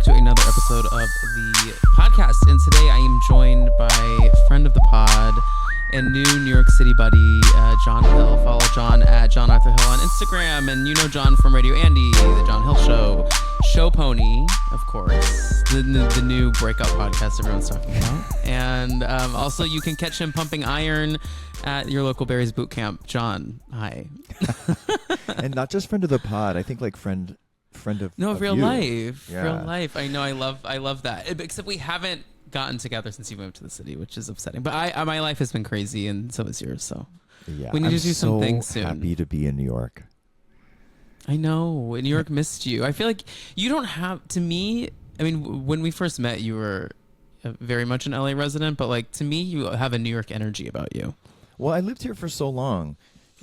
back to another episode of the podcast. And today I am joined by friend of the pod and New York City buddy, John Hill. Follow John at John Arthur Hill on Instagram. And you know John from Radio Andy, The John Hill Show, Show Pony, of course, the new breakup podcast everyone's talking about. And also you can catch him pumping iron at your local Barry's boot camp. John, hi. And not just friend of the pod, I think like friend of real you. life. Yeah. Real life. I know. I love that. Except we haven't gotten together since you moved to the city, which is upsetting. But my life has been crazy, and so is yours. So yeah, we need to do some things soon. Happy to be in New York. I know. New York missed you. I feel like you don't have. To me, I mean, when we first met, you were very much an LA resident, but like to me, you have a New York energy about you. Well, I lived here for so long.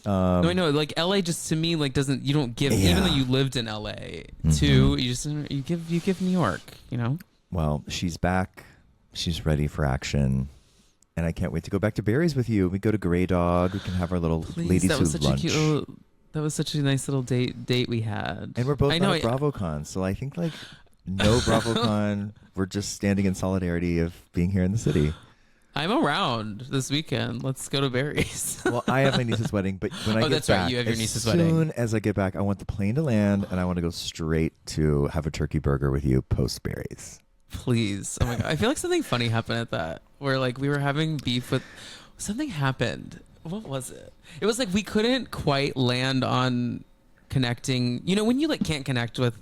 No, I know. Like LA, just to me, like doesn't. You don't give. Yeah. Even though you lived in LA too, you give New York. You know. Well, she's back. She's ready for action. And I can't wait to go back to Barry's with you. We go to Grey Dog. We can have our little ladies' lunch. That was such a nice little date we had. And we're both at BravoCon. So I think like no BravoCon. We're just standing in solidarity of being here in the city. I'm around this weekend. Let's go to Barry's. Well, I have my niece's wedding, but when I get that's back, right. You have your niece's as wedding. soon as I get back, I want the plane to land, and I want to go straight to have a turkey burger with you post Barry's. Please. Oh my God. I feel like something funny happened at that, where like we were having beef with something happened. What was it? It was like we couldn't quite land on connecting. You know, when you like can't connect with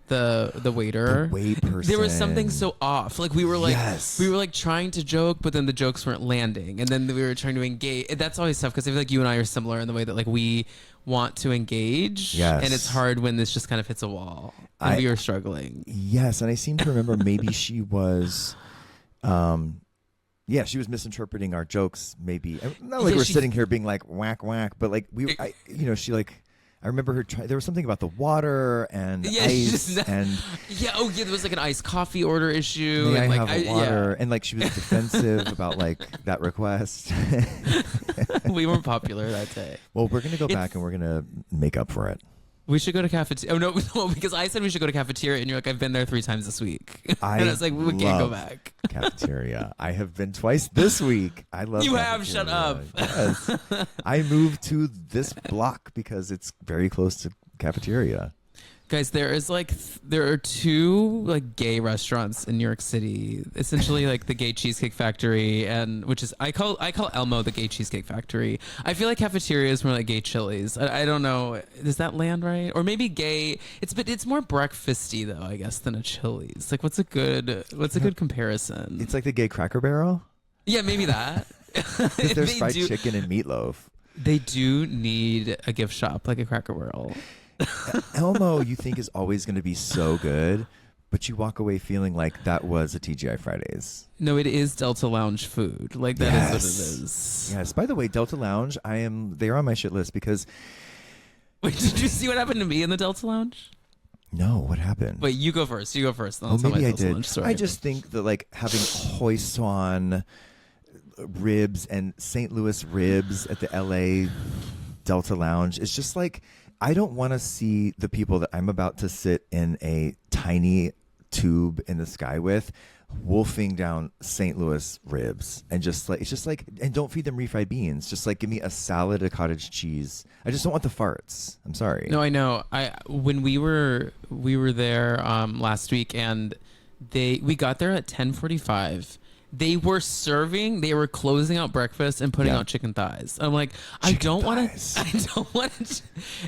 the waiter, the wait person. There was something so off. Like we were like Yes. we were like trying to joke, but then the jokes weren't landing, and then we were trying to engage. That's always tough because I feel like you and I are similar in the way that like we want to engage, Yes. and it's hard when this just kind of hits a wall. And we are struggling. Yes, and I seem to remember maybe she was, she was misinterpreting our jokes. Maybe not like we're sitting here being like whack whack, but like she like. I remember her. There was something about the water and ice and there was like an iced coffee order issue. May and I like, have water? And like she was defensive about like that request. We weren't popular that day. Well, we're gonna go back and we're gonna make up for it. We should go to cafeteria. Oh no, because I said we should go to cafeteria, and you're like, I've been there 3 times this week. And I was like, we can't go back. Cafeteria. I have been twice this week. I love. You have. Shut up. Yes. I moved to this block because it's very close to cafeteria. Guys, there are 2 like gay restaurants in New York City. Essentially, like the Gay Cheesecake Factory, and which is I call Elmo the Gay Cheesecake Factory. I feel like cafeteria is more like gay Chili's. I don't know. Does that land right? Or maybe gay? It's more breakfasty though, I guess, than a Chili's. Like, what's a good comparison? It's like the gay Cracker Barrel. Yeah, maybe that. There's fried chicken and meatloaf. They do need a gift shop like a Cracker Barrel. Elmo, you think is always going to be so good, but you walk away feeling like that was a TGI Fridays. No, it is Delta Lounge food. Like that is what it is. Yes. By the way, Delta Lounge, they're on my shit list because. Wait, did you see what happened to me in the Delta Lounge? No, what happened? Wait, you go first. Maybe I did. I just think that like having Hoisin ribs and St. Louis ribs at the LA Delta Lounge is just like. I don't want to see the people that I'm about to sit in a tiny tube in the sky with wolfing down St. Louis ribs and and don't feed them refried beans. Just like give me a salad, a cottage cheese. I just don't want the farts. I'm sorry. No, I know. When we were there last week and we got there at 10:45. They were closing out breakfast and putting out chicken thighs. I'm like, I don't want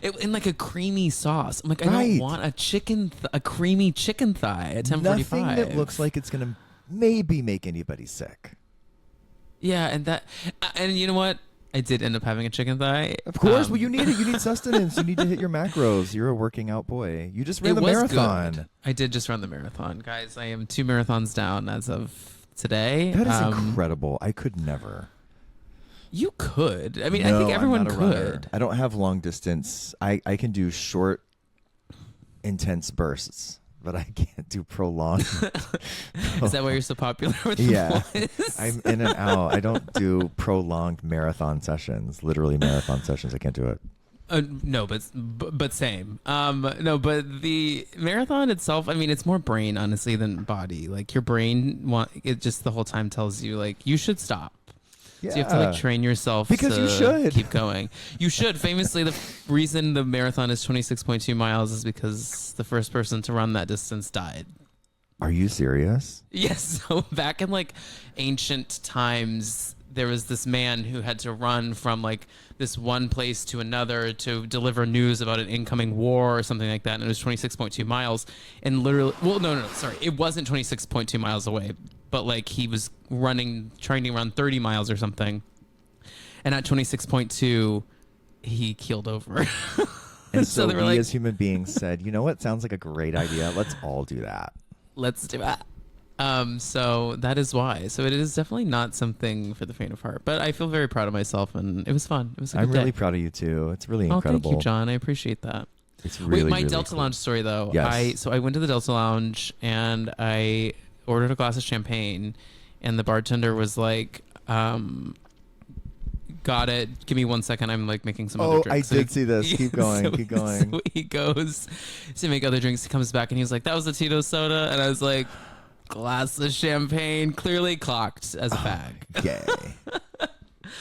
it in like a creamy sauce. I'm like, I don't want a creamy chicken thigh at 10:45. Nothing that looks like it's gonna maybe make anybody sick. Yeah, and you know what? I did end up having a chicken thigh. Of course, well, you need it. You need sustenance. You need to hit your macros. You're a working out boy. You just ran the marathon. Good. I did just run the marathon, guys. I am 2 marathons down as of today. That is incredible. I could never. You could. I mean, I think everyone could. Runner. I don't have long distance. I can do short, intense bursts, but I can't do prolonged. Is that why you're so popular with the boys? I'm in and out. I don't do prolonged marathon sessions, literally marathon sessions. I can't do it. No, but same. No, but the marathon itself, I mean, it's more brain honestly than body. Like your brain it just the whole time tells you like you should stop. Yeah. So you have to like train yourself because to you should keep going. You should. Famously, the reason the marathon is 26.2 miles is because the first person to run that distance died. Are you serious? Yes. So back in like ancient times, there was this man who had to run from like this one place to another to deliver news about an incoming war or something like that. And it was 26.2 miles. And literally, well, no, sorry. It wasn't 26.2 miles away, but like he was trying to run 30 miles or something. And at 26.2, he keeled over. And so we like, as human beings said, you know what? Sounds like a great idea. Let's all do that. Let's do that. So that is why. So it is definitely not something for the faint of heart, but I feel very proud of myself and it was fun. It was a good I'm really day. proud of you too. It's really incredible. Thank you, John. I appreciate that. It's really, my really Delta cool. Lounge story though. Yes. I went to the Delta Lounge and I ordered a glass of champagne and the bartender was like, got it. Give me 1 second. I'm like making some other drinks. I did see this. Keep going. Keep going. So he goes to make other drinks. He comes back and he was like, that was a Tito's soda. And I was like, glass of champagne, clearly clocked as a fag. Yay.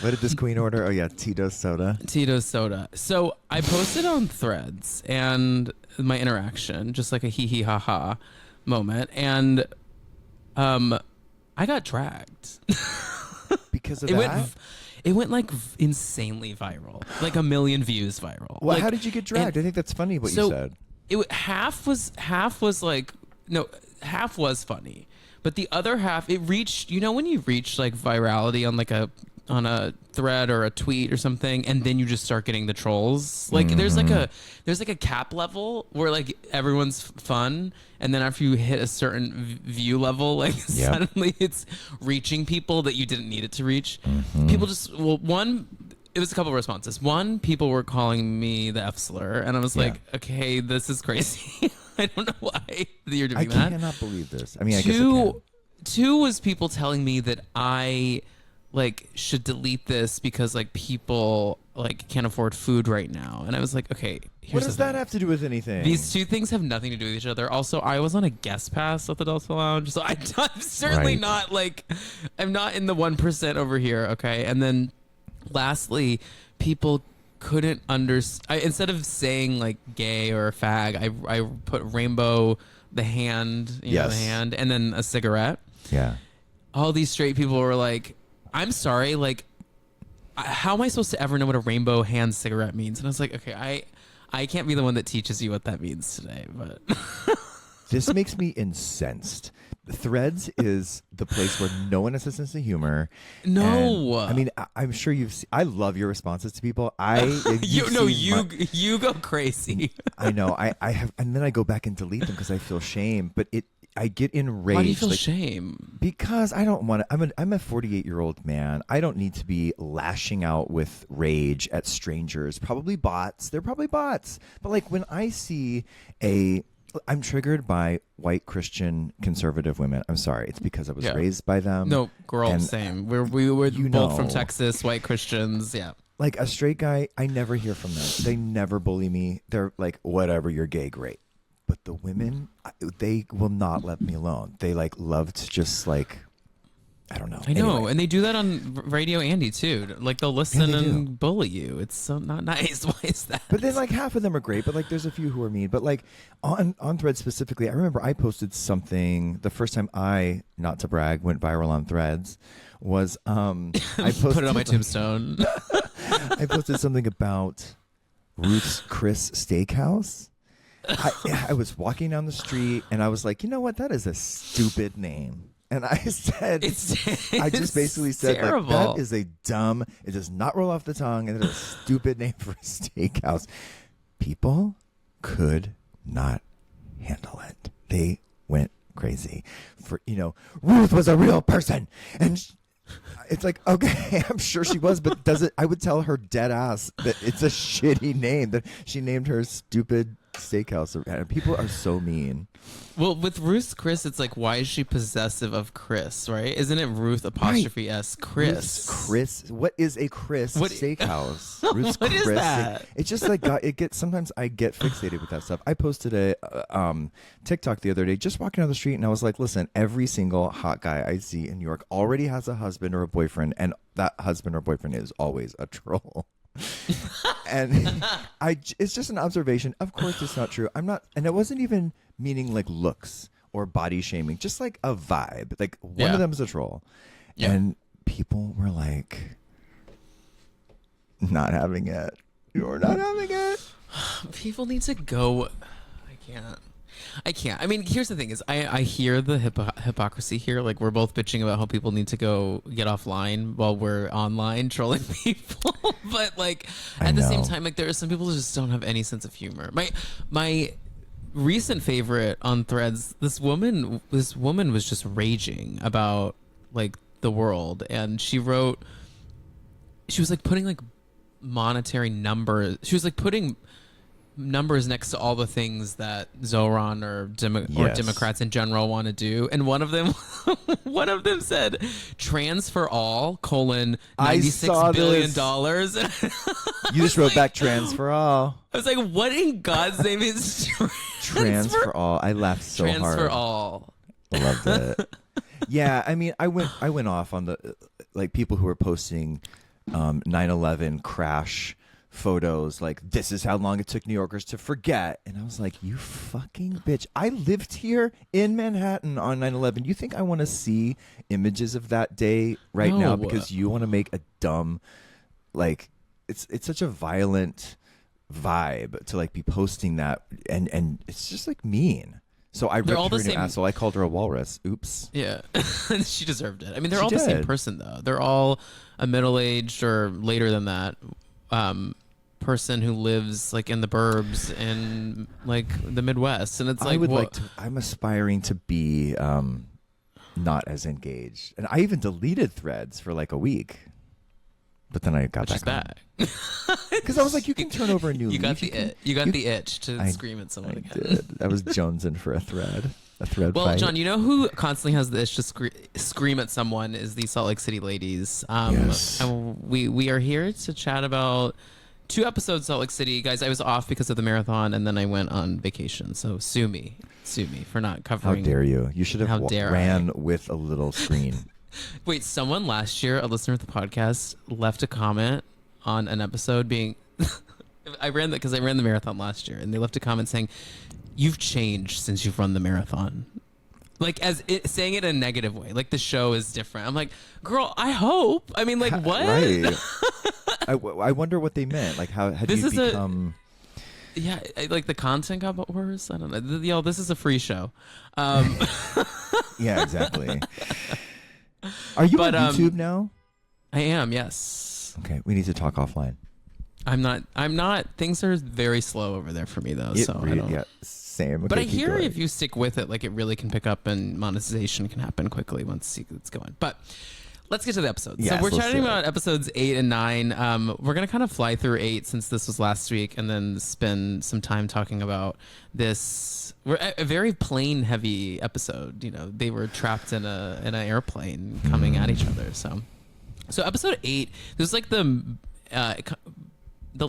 What did this queen order? Oh yeah, Tito's soda. Tito's soda. So I posted on Threads and my interaction, just like a hee hee ha ha moment. And I got dragged. Because of that? It went like insanely viral, like 1 million views viral. Well, like, how did you get dragged? I think that's funny what you said. Half was funny, but the other half it reached. You know when you reach like virality on a thread or a tweet or something, and then you just start getting the trolls. Like there's like a cap level where like everyone's fun, and then after you hit a certain view level, like suddenly it's reaching people that you didn't need it to reach. People just it was a couple of responses. One, people were calling me the F slur, and I was like, okay, this is crazy. I don't know why you're doing that. I cannot believe this. I mean, I guess I can. Two was people telling me that I like should delete this because like people like can't afford food right now, and I was like, okay, what does that have to do with anything? These two things have nothing to do with each other. Also, I was on a guest pass at the Delta Lounge, so I'm certainly not like I'm not in the 1% over here. Okay, and then lastly, people couldn't understand. Instead of saying like gay or fag, I put rainbow, the hand, know, the hand, and then a cigarette. Yeah. All these straight people were like, I'm sorry, like, how am I supposed to ever know what a rainbow hand cigarette means? And I was like, okay, I can't be the one that teaches you what that means today, but... This makes me incensed. Threads is the place where no one has a sense of humor. No. And, I mean, I'm sure I love your responses to people. You go crazy. I know. I have, and then I go back and delete them because I feel shame. But I get enraged. Why do you feel shame? Because I don't want to. I'm a 48-year-old man. I don't need to be lashing out with rage at strangers. Probably bots. They're probably bots. But like when I see I'm triggered by white Christian conservative women. I'm sorry. It's because I was raised by them. No, girl, same. We were both from Texas, white Christians. Yeah. Like a straight guy, I never hear from them. They never bully me. They're like, whatever, you're gay, great. But the women, they will not let me alone. They like love to just like, I don't know. I know, anyway. and they do that on Radio Andy too. Like they'll listen and bully you. It's so not nice. Why is that? But then like half of them are great, but like there's a few who are mean. But like on Threads specifically, I remember I posted something the first time not to brag, went viral on Threads was I posted put it on my tombstone. I posted something about Ruth's Chris Steakhouse. I was walking down the street and I was like, you know what? That is a stupid name. And I said, I just basically said, like, that is it does not roll off the tongue, and it is a stupid name for a steakhouse. People could not handle it. They went crazy. Ruth was a real person. And it's like, okay, I'm sure she was, but I would tell her dead ass that it's a shitty name, that she named her stupid steakhouse. And people are so mean. Well, with Ruth's Chris, it's like, why is she possessive of Chris, right? Isn't it Ruth apostrophe S Chris? Ruth's Chris. What is a Chris steakhouse? Ruth's what Chris. Is that? It's just like sometimes I get fixated with that stuff. I posted a TikTok the other day, just walking down the street, and I was like, listen, every single hot guy I see in New York already has a husband or a boyfriend, and that husband or boyfriend is always a troll. And it's just an observation. Of course, it's not true. I'm not, and it wasn't even meaning like looks or body shaming, just like a vibe. Like one of them is a troll, and people were like, "Not having it. You're not having it." People need to go. I can't. I mean, here's the thing: is I hear the hypocrisy here. Like, we're both bitching about how people need to go get offline while we're online trolling people. But like, at the same time, like, there are some people who just don't have any sense of humor. My recent favorite on Threads, this woman was just raging about like the world, and she was like putting like monetary numbers. She was like putting numbers next to all the things that Zoran or Democrats in general want to do, and one of them said transfer all $96 billion. You just wrote back transfer all. I was like, what in God's name is transfer all? I laughed so hard. Transfer all. I loved it. Yeah, I mean, I went off on the like people who were posting 9/11 crash photos, like, this is how long it took New Yorkers to forget. And I was like, you fucking bitch. I lived here in Manhattan on 9/11. You think I want to see images of that day now because you want to make a dumb, like, it's such a violent vibe to like be posting that, and it's just like mean. So I ripped her an asshole. I called her a walrus. Oops. Yeah. She deserved it. I mean, they're all the same person, though. They're all a middle-aged or later than that person who lives like in the burbs in like the Midwest, and it's like, I'm aspiring to be not as engaged, and I even deleted Threads for like a week, but then I got back because I was like, you can turn over a new leaf. You got the itch to scream at someone again. I was jonesing for a thread. Well, fight. John, you know who constantly has the itch to scream at someone is the Salt Lake City ladies. Yes. And we are here to chat about 2 episodes of Salt Lake City. Guys, I was off because of the marathon, and then I went on vacation. So sue me for not covering. How dare you? You should have ran with a little screen. Wait, someone last year, a listener of the podcast, left a comment on an episode being... I ran the marathon last year, and they left a comment saying, "You've changed since you've run the marathon." Like, saying it in a negative way. Like, the show is different. I'm like, girl, I hope. I mean, like, what? Right. I wonder what they meant. Like, how had you become... Yeah, like the content got worse. I don't know. Y'all, this is a free show. Yeah, exactly. Are you on YouTube now? I am, yes. Okay, we need to talk offline. I'm not. Things are very slow over there for me, though. I don't. Yeah, same. Okay, but I hear if you stick with it, like, it really can pick up, and monetization can happen quickly once it's going. But let's get to the episodes. Yes, so we're chatting about episodes 8 and 9. We're gonna kind of fly through 8 since this was last week, and then spend some time talking about this. We're a very plane heavy episode. You know, they were trapped in an airplane coming at each other. So episode 8. This is like the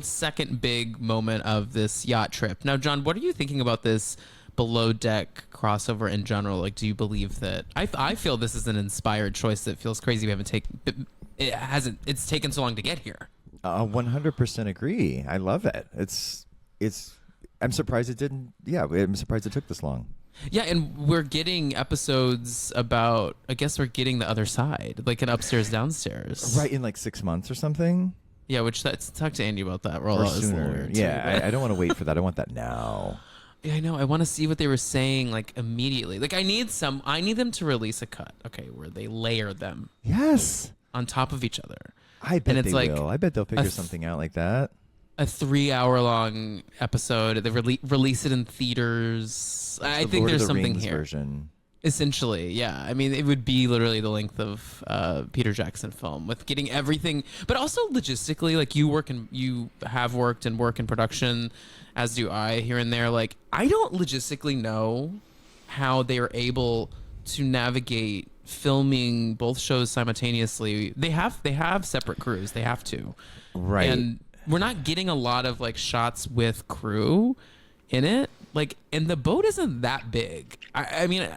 second big moment of this yacht trip. Now, John, what are you thinking about this below deck crossover in general? Like, do you believe that I feel this is an inspired choice that feels crazy we haven't it's taken so long to get here. 100% agree. I love it. I'm surprised it didn't. Yeah, I'm surprised it took this long. Yeah, and we're getting episodes about, I guess we're getting the other side, like an upstairs downstairs. Right, in like 6 months or something. Yeah, talk to Andy about that. Or sooner. Yeah, I don't want to wait for that. I want that now. Yeah, I know. I want to see what they were saying, like, immediately. Like, I need them to release a cut, okay, where they layer them. Yes. On top of each other. I bet they will. I bet they'll figure something out like that. A 3-hour-long episode. They release it in theaters. I think there's something here. Version. Essentially, yeah. I mean, it would be literally the length of Peter Jackson film with getting everything, but also logistically, like you have worked and work in production, as do I here and there. Like, I don't logistically know how they are able to navigate filming both shows simultaneously. They have separate crews. They have to, right? And we're not getting a lot of like shots with crew in it. Like, and the boat isn't that big. I mean.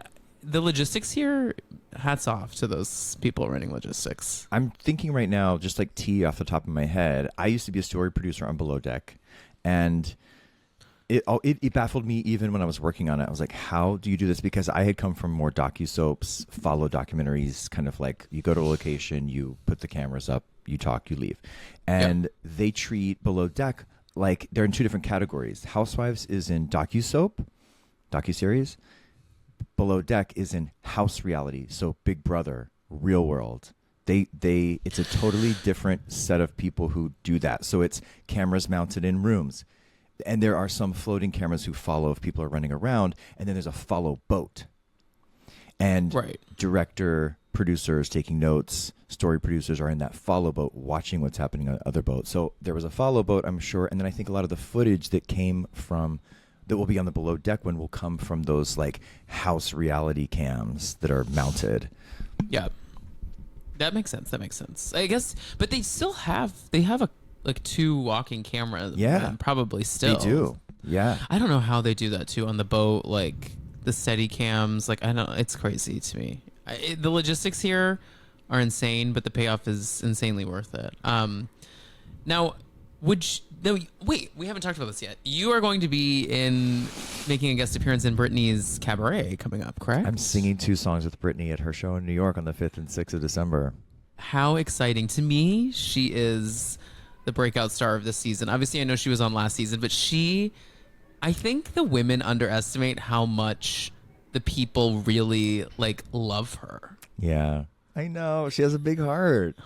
The logistics here, hats off to those people running logistics. I'm thinking right now, just like tea off the top of my head, I used to be a story producer on Below Deck, and it baffled me even when I was working on it. I was like, how do you do this? Because I had come from more docu-soaps, follow documentaries, kind of like you go to a location, you put the cameras up, you talk, you leave. And they treat Below Deck like they're in two different categories. Housewives is in docu-soap, docu-series. Below Deck is in house reality, so Big Brother, Real World. It's a totally different set of people who do that. So it's cameras mounted in rooms, and there are some floating cameras who follow if people are running around, and then there's a follow boat. And director, producers taking notes, story producers are in that follow boat watching what's happening on other boats. So there was a follow boat, I'm sure, and then I think a lot of the footage that came from that will be on the Below Deck one will come from those like house reality cams that are mounted. Yeah, that makes sense. I guess, but they have a like two walking cameras. Yeah, probably still they do. Yeah, I don't know how they do that too on the boat, like the steady cams. Like, I don't. It's crazy to me. The logistics here are insane, but the payoff is insanely worth it. Now. Wait, we haven't talked about this yet. You are going to be making a guest appearance in Britney's cabaret coming up, correct? I'm singing 2 songs with Britney at her show in New York on the 5th and 6th of December. How exciting. To me, she is the breakout star of this season. Obviously, I know she was on last season, but I think the women underestimate how much the people really like love her. Yeah, I know. She has a big heart.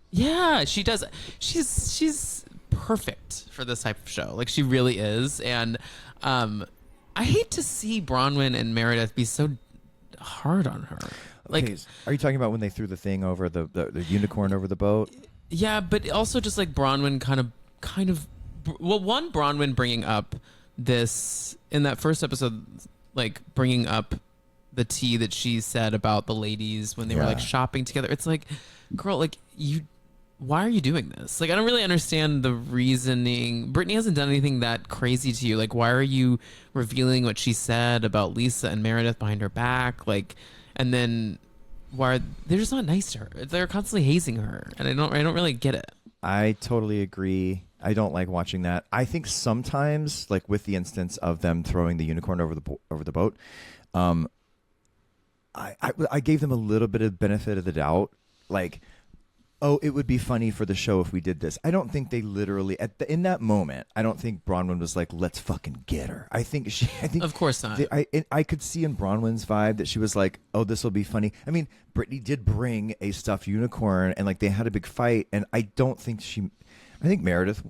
Yeah, she does. She's perfect for this type of show. Like, she really is. And I hate to see Bronwyn and Meredith be so hard on her. Like, okay, are you talking about when they threw the thing over the unicorn over the boat? Yeah, but also just like Bronwyn kind of one, Bronwyn bringing up this in that first episode, like bringing up the tea that she said about the ladies when they were like shopping together. It's like, girl, like, why are you doing this? Like, I don't really understand the reasoning. Brittany hasn't done anything that crazy to you. Like, why are you revealing what she said about Lisa and Meredith behind her back? Like, and then they're just not nice to her. They're constantly hazing her, and I don't really get it. I totally agree. I don't like watching that. I think sometimes, like with the instance of them throwing the unicorn over the boat, I gave them a little bit of benefit of the doubt, like, oh, it would be funny for the show if we did this. I don't think they literally in that moment. I don't think Bronwyn was like, "Let's fucking get her." I think of course not. I could see in Bronwyn's vibe that she was like, "Oh, this will be funny." I mean, Brittany did bring a stuffed unicorn, and like they had a big fight. And I think Meredith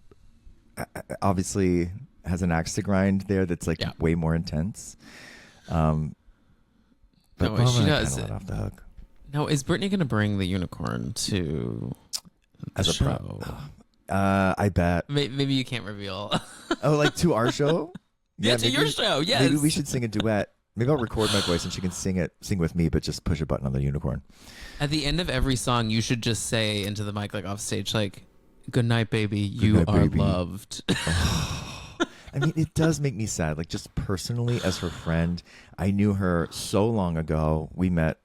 obviously has an axe to grind there. That's like way more intense. But no, she does. Let off the hook. Now, is Brittany going to bring the unicorn to the show? I bet. Maybe you can't reveal. Oh, like to our show? Yeah, to your show, yes. Maybe we should sing a duet. Maybe I'll record my voice and she can sing with me, but just push a button on the unicorn. At the end of every song, you should just say into the mic, like off stage, like, "Good night, baby. You are loved." I mean, it does make me sad. Like, just personally, as her friend, I knew her so long ago. We met,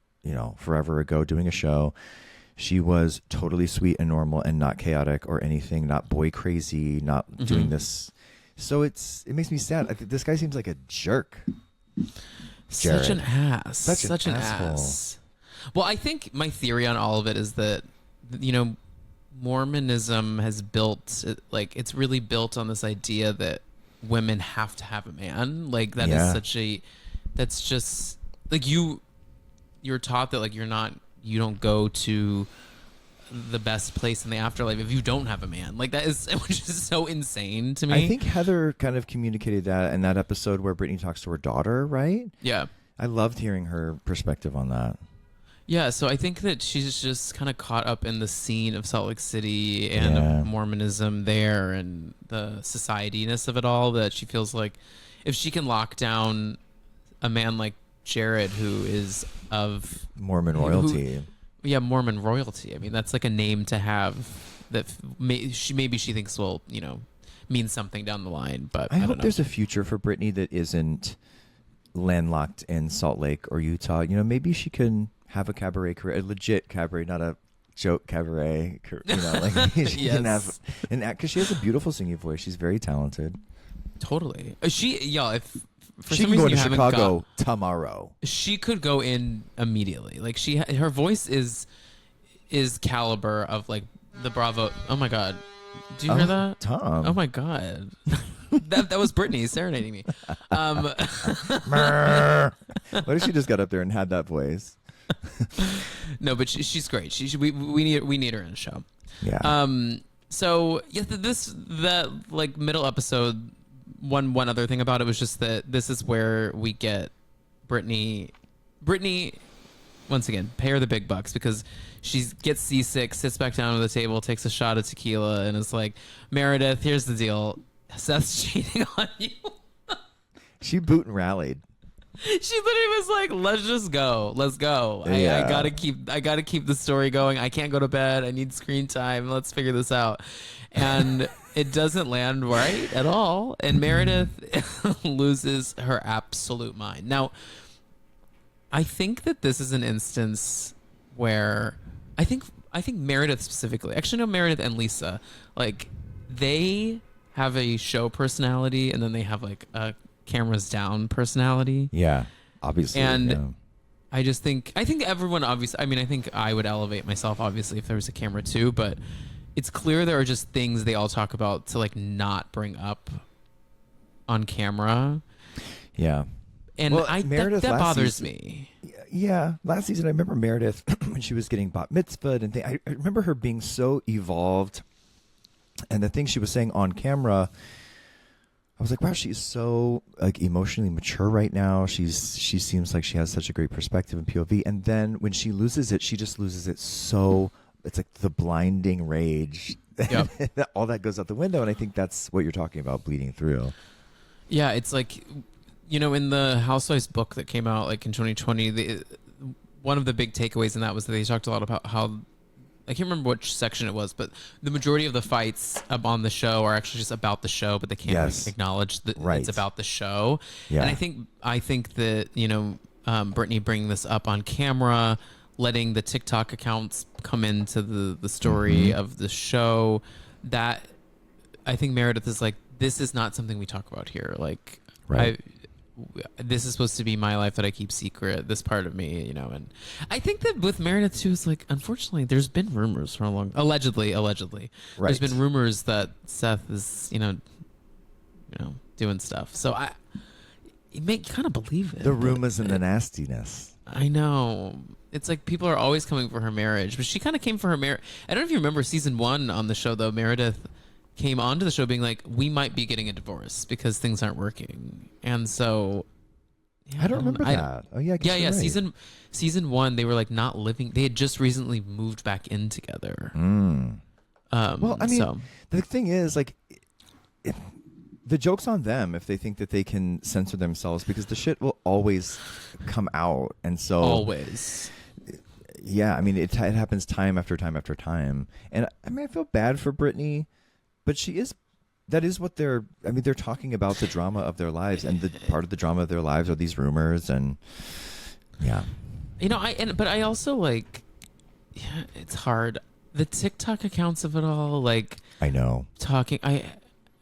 forever ago doing a show. She was totally sweet and normal and not chaotic or anything, not boy crazy, not doing this. So it makes me sad. This guy seems like a jerk. Such an ass. Such an asshole. Ass. Well, I think my theory on all of it is that, Mormonism has built, like, it's really built on this idea that women have to have a man. Like, that is that's just, like, you're taught that, like, you don't go to the best place in the afterlife if you don't have a man. Like, that is, which is so insane to me. I think Heather kind of communicated that in that episode where Brittany talks to her daughter, right? Yeah. I loved hearing her perspective on that. Yeah, so I think that she's just kind of caught up in the scene of Salt Lake City and of Mormonism there and the society-ness of it all, that she feels like if she can lock down a man like Jared, who is of Mormon royalty. Mormon royalty. I mean, that's like a name to have that maybe she thinks will, mean something down the line. But I hope there's a future for Brittany that isn't landlocked in Salt Lake or Utah. Maybe she can have a cabaret career, a legit cabaret, not a joke cabaret. Like she can have an act, because she has a beautiful singing voice. She's very talented. Totally. If for she some can go reason to Chicago tomorrow, she could go in immediately. Like her voice is caliber of like the Bravo. Oh my God. Do you hear that? Tom. Oh my God. that was Brittany serenading me. What if she just got up there and had that voice? No, but she's great. We need her in the show. Yeah. So yeah, that like middle episode. One other thing about it was just that this is where we get Brittany. Once again, pay her the big bucks, because she gets seasick, sits back down at the table, takes a shot of tequila, and is like, Meredith, here's the deal. Seth's cheating on you. She boot and rallied. She literally was like, let's just go. Let's go. Yeah. I gotta keep the story going. I can't go to bed. I need screen time. Let's figure this out. And it doesn't land right at all. And Meredith loses her absolute mind. Now, I think that this is an instance where I think Meredith specifically, actually no, Meredith and Lisa, like they have a show personality and then they have like a cameras down personality. Yeah, obviously. And I think everyone obviously, I mean, I think I would elevate myself obviously if there was a camera too, but it's clear there are just things they all talk about to like not bring up on camera. Yeah. And well, that bothers me. Yeah. Last season, I remember Meredith when she was getting bat mitzvahed and I remember her being so evolved, and the things she was saying on camera, I was like, wow, she's so like emotionally mature right now. She seems like she has such a great perspective and POV. And then when she loses it, she just loses it. So it's like the blinding rage. Yep. All that goes out the window. And I think that's what you're talking about bleeding through. Yeah. It's like, in the Housewives book that came out like in 2020, one of the big takeaways in that was that they talked a lot about how, I can't remember which section it was, but the majority of the fights on the show are actually just about the show, but they can't acknowledge that it's about the show. Yeah. And I think that, Brittany bringing this up on camera, letting the TikTok accounts come into the story of the show, that I think Meredith is like, this is not something we talk about here. Like, this is supposed to be my life that I keep secret, this part of me, and I think that with Meredith too, is like, unfortunately, there's been rumors for a long, allegedly, there's been rumors that Seth is, doing stuff. So you kind of believe it. The rumors and the nastiness. I know. It's like people are always coming for her marriage, but she kind of came for her marriage. I don't know if you remember season 1 on the show though. Meredith came onto the show being like, we might be getting a divorce because things aren't working. And so I don't remember that. Oh yeah. Yeah. Right. Season 1, they were like not living. They had just recently moved back in together. Well, I mean, the thing is, like, the joke's on them if they think that they can censor themselves, because the shit will always come out. And so always. Yeah. I mean, it happens time after time after time. And I mean, I feel bad for Brittany, but that is what they're talking about, the drama of their lives, and the part of the drama of their lives are these rumors. And yeah, but I also like, yeah, it's hard. The TikTok accounts of it all, like, I know talking,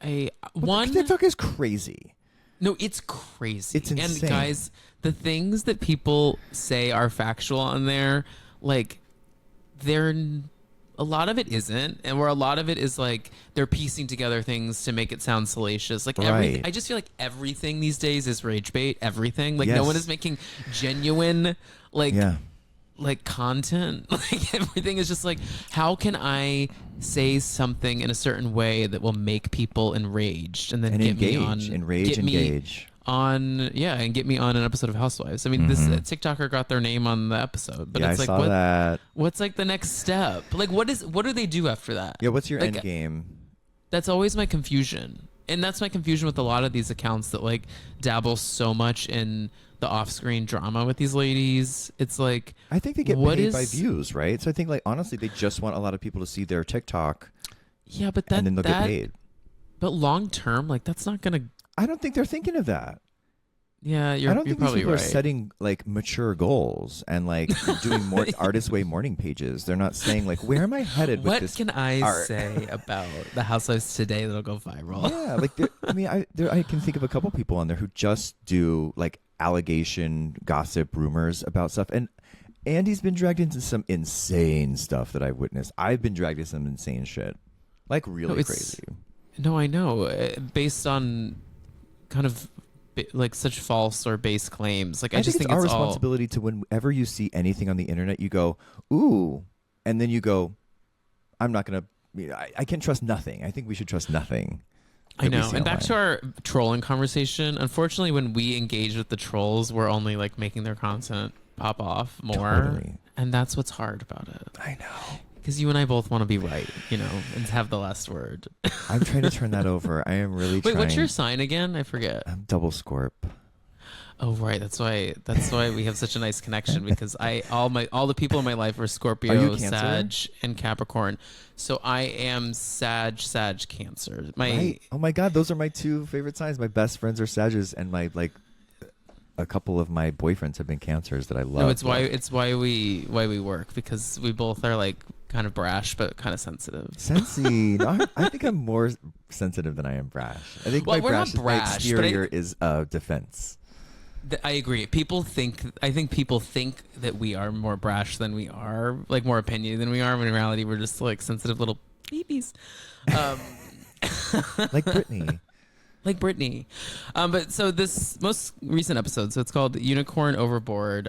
TikTok is crazy. No, it's crazy. It's insane. And guys, the things that people say are factual on there, like, a lot of it isn't, and where a lot of it is like they're piecing together things to make it sound salacious. Like everything, I just feel like everything these days is rage bait. Everything, like no one is making genuine like content. Like everything is just like, how can I say something in a certain way that will make people enraged and then get me on, and get me on an episode of Housewives. I mean, this TikToker got their name on the episode, but it's I like, saw that. What's like the next step? Like, what do they do after that? Yeah, what's your like, end game? That's always my confusion. And that's my confusion with a lot of these accounts that like dabble so much in the off-screen drama with these ladies. It's like, I think they get paid by views, right? So I think, like, honestly, they just want a lot of people to see their TikTok. Yeah, but and then they'll get paid. But long term, like, that's not gonna. I don't think they're thinking of that. Yeah, I don't think these people right. are setting like mature goals and like doing more Artist Way morning pages. They're not saying like, where am I headed with this? What can I art? say about the Housewives today that'll go viral? Yeah, like I mean, I can think of a couple people on there who just do like allegation, gossip, rumors about stuff. And Andy's been dragged into some insane stuff that I've witnessed. I've been dragged into some insane shit, like really crazy. No, I know. Based on kind of like such false or base claims. Like I just think it's our responsibility to, whenever you see anything on the internet, you go, ooh, and then you go, I'm not gonna. I can trust nothing. I think we should trust nothing. I know. And back to our trolling conversation. Unfortunately, when we engage with the trolls, we're only like making their content pop off more. Totally. And that's what's hard about it. I know. Because you and I both want to be right, and have the last word. I'm trying to turn that over. I am really trying. Wait, what's your sign again? I forget. I'm double Scorp. Oh, right. That's why we have such a nice connection, because all the people in my life are Scorpio, Sag, and Capricorn. So I am Sag, Cancer. Right. Oh my God, those are my two favorite signs. My best friends are Sages, and my a couple of my boyfriends have been Cancers that I love. No, it's why we work, because we both are like kind of brash but kind of sensitive. Sensy. No, I think I'm more sensitive than I am brash. I think my exterior is defense. I agree. I think people think that we are more brash than we are, like more opinionated than we are. When in reality, we're just like sensitive little babies. Like Britney. But so this most recent episode, so it's called Unicorn Overboard.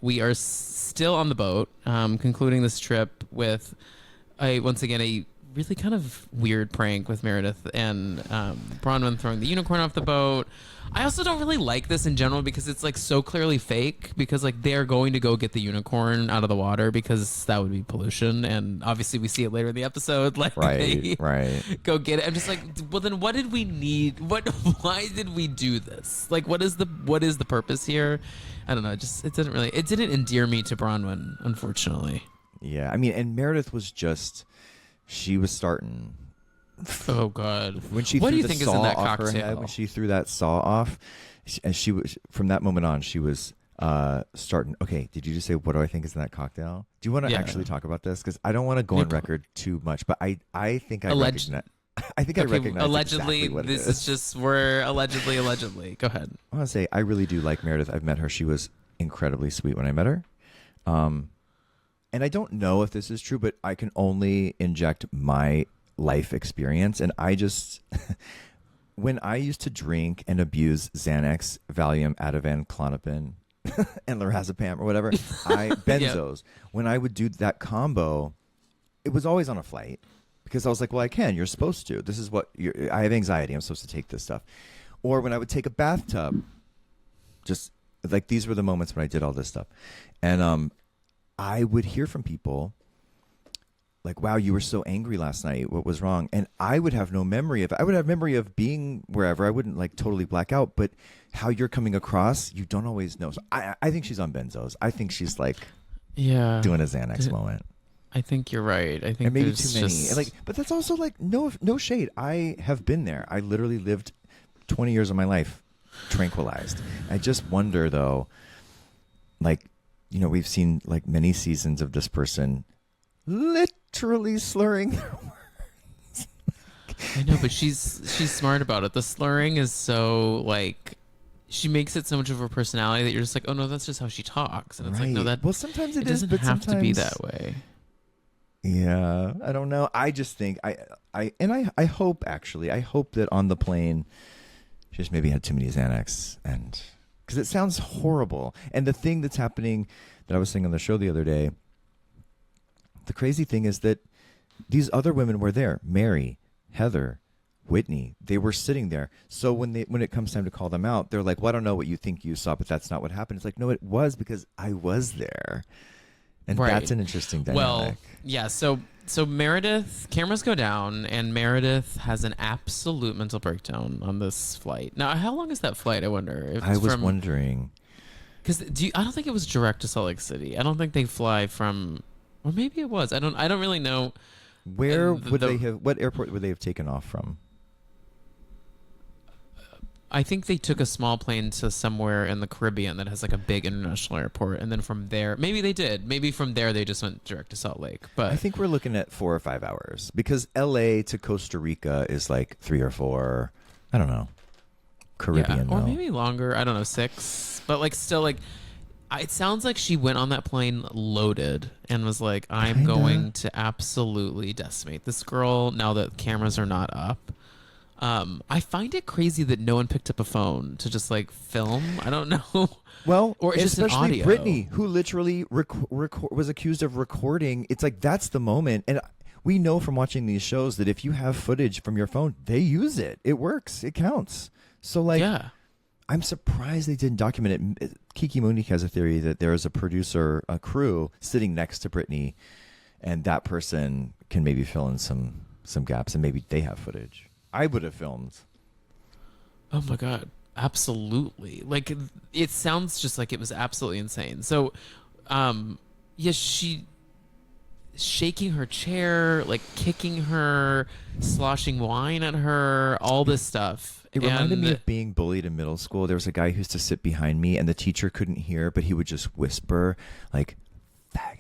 We are still on the boat, concluding this trip with once again a really kind of weird prank with Meredith and Bronwyn throwing the unicorn off the boat. I also don't really like this in general, because it's like so clearly fake, because like they're going to go get the unicorn out of the water because that would be pollution, and obviously we see it later in the episode, like right go get it. I'm just like, well, then what did we need? Why did we do this? Like, what is the purpose here? I don't know. It didn't endear me to Bronwyn, unfortunately. Yeah, I mean, and Meredith was she was starting. Oh God! When she what threw do you the think saw is in that off cocktail? her head, when she threw that saw off, she was, from that moment on, she was starting. Okay, did you just say what do I think is in that cocktail? Do you want to actually talk about this? Because I don't want to go on record too much, but I think I recognize. I think I recognize allegedly. Exactly what This is just we're allegedly. Go ahead. I want to say I really do like Meredith. I've met her. She was incredibly sweet when I met her. And I don't know if this is true, but I can only inject my life experience. And I just, when I used to drink and abuse Xanax, Valium, Ativan, Klonopin, and lorazepam or whatever, benzos, when I would do that combo, it was always on a flight, because I was like, well, you're supposed to. This is what I have anxiety. I'm supposed to take this stuff. Or when I would take a bathtub, just like these were the moments when I did all this stuff. And I would hear from people like, wow, you were so angry last night. What was wrong? And I would have no memory of it. I would have memory of being wherever. I wouldn't like totally black out, but how you're coming across, you don't always know. So I think she's on benzos. I think she's like doing a Xanax moment. I think you're right. I think and maybe too many. But that's also like no shade. I have been there. I literally lived 20 years of my life tranquilized. I just wonder though, like, we've seen like many seasons of this person literally slurring their words. I know, but she's smart about it. The slurring is so like, she makes it so much of her personality that you're just like, oh no, that's just how she talks, and it's like, no, that sometimes it doesn't have to be that way. Yeah, I don't know. I just think I hope that on the plane she just maybe had too many Xanax, and because it sounds horrible. And the thing that's happening that I was saying on the show the other day, the crazy thing is that these other women were there. Mary, Heather, Whitney. They were sitting there. So when it comes time to call them out, they're like, well, I don't know what you think you saw, but that's not what happened. It's like, no, it was, because I was there. And that's an interesting dynamic. Well, yeah. So Meredith, cameras go down, and Meredith has an absolute mental breakdown on this flight. Now, how long is that flight? I wonder. If I was wondering. Because I don't think it was direct to Salt Lake City. I don't think they fly from, or maybe it was. I don't really know. Where would they have? What airport would they have taken off from? I think they took a small plane to somewhere in the Caribbean that has like a big international airport, and then from there, maybe they did. Maybe from there they just went direct to Salt Lake. But I think we're looking at 4 or 5 hours, because LA to Costa Rica is like 3 or 4. I don't know. Caribbean, or maybe longer. I don't know, 6. But like still, like it sounds like she went on that plane loaded and was like, "I'm going to absolutely decimate this girl now that cameras are not up." I find it crazy that no one picked up a phone to just like film. I don't know. Well, or it's just especially an audio. Britney, who literally was accused of recording. It's like, that's the moment. And we know from watching these shows that if you have footage from your phone, they use it. It works. It counts. So like, I'm surprised they didn't document it. Kiki Monique has a theory that there is a producer, a crew sitting next to Britney, and that person can maybe fill in some gaps, and maybe they have footage. I would have filmed. Oh my God. Absolutely. Like, it sounds just like it was absolutely insane. So, she shaking her chair, like kicking her, sloshing wine at her, all this stuff. It reminded me of being bullied in middle school. There was a guy who used to sit behind me, and the teacher couldn't hear, but he would just whisper, like,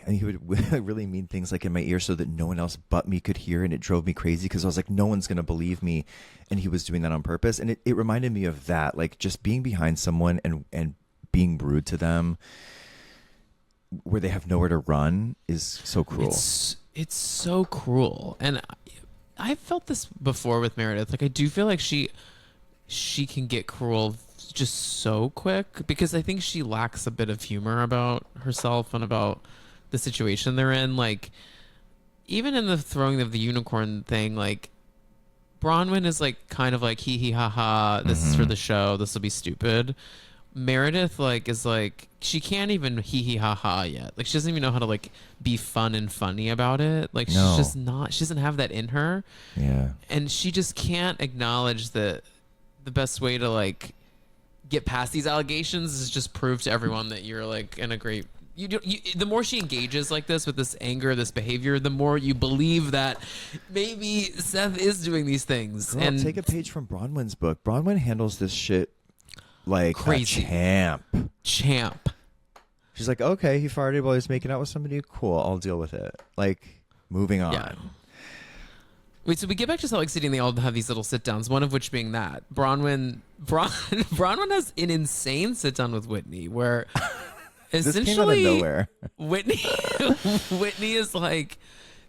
and he would really mean things like in my ear so that no one else but me could hear, and it drove me crazy because I was like, no one's going to believe me, and he was doing that on purpose. And it reminded me of that, like just being behind someone and being rude to them where they have nowhere to run is so cruel. It's so cruel. And I've felt this before with Meredith. Like, I do feel like she can get cruel just so quick, because I think she lacks a bit of humor about herself and about the situation they're in. Like, even in the throwing of the unicorn thing, like, Bronwyn is like kind of like hee hee ha ha, this is for the show, this will be stupid. Meredith like is like, she can't even hee hee ha ha yet. Like, she doesn't even know how to like be fun and funny about it. Like, she's just not, she doesn't have that in her. Yeah. And she just can't acknowledge that the best way to like get past these allegations is just prove to everyone that you're like in a great, the more she engages like this with this anger, this behavior, the more you believe that maybe Seth is doing these things. Girl, and take a page from Bronwyn's book. Bronwyn handles this shit like crazy. A champ. She's like, okay, he farted while he was making out with somebody. Cool, I'll deal with it. Like, moving on. Yeah. Wait, so we get back to Salt Lake City and they all have these little sit-downs, one of which being that. Bronwyn has an insane sit-down with Whitney where essentially this came out of nowhere. Whitney is like,